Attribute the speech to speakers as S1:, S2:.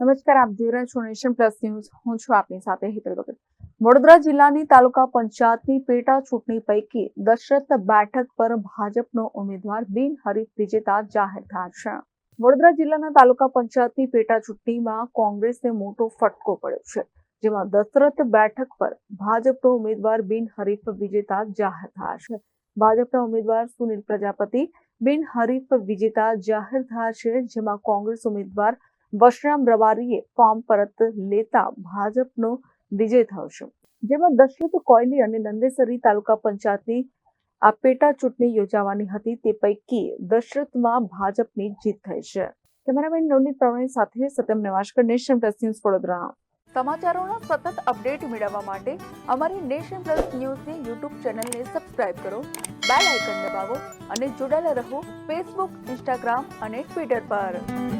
S1: નમસ્કાર, આપ જોઈ રહ્યા છો નેશન પ્લસ ન્યૂઝ. હું છું આપની સાથે હિતલ ભગત. વડોદરા જિલ્લાની તાલુકા પંચાયતની પેટા ચૂંટણી પૈકી દશરથ બેઠક પર ભાજપનો ઉમેદવાર બિનહરીફ વિજેતા જાહેર થયા છે. વડોદરા જિલ્લાના તાલુકા પંચાયતની પેટા ચૂંટણીમાં કોંગ્રેસને મોટો ફટકો પડ્યો છે, જેમાં દશરથ બેઠક પર ભાજપનો ઉમેદવાર બિનહરીફ વિજેતા જાહેર થયા છે. ભાજપના ઉમેદવાર સુનિલ પ્રજાપતિ બિનહરીફ વિજેતા જાહેર થયા છે, જેમાં કોંગ્રેસ ઉમેદવાર વશરામ રબારીએ ફોર્મ પરત લેતા ભાજપનો વિજય થયો છે. જેમાં દશરથ કોયલી અને નંદેસરી તાલુકા પંચાયતની આ પેટા ચૂંટણી યોજાવાની હતી, તે પૈકી દશરથમાં ભાજપની જીત થઈ છે. કેમેરામેન નવનીત પ્રવીણ સાથે સત્યમ નેવાશકર, નેશન પ્લસ ન્યૂઝ વડોદરા. સમાચારોના સતત અપડેટ મેળવવા માટે અમારી નેશન પ્લસ ન્યૂઝની યુટ્યુબ ચેનલને સબસ્ક્રાઇબ કરો, બેલ આઇકન દબાવો અને જોડાયેલા રહો ફેસબુક, ઇન્સ્ટાગ્રામ અને ટ્વિટર પર.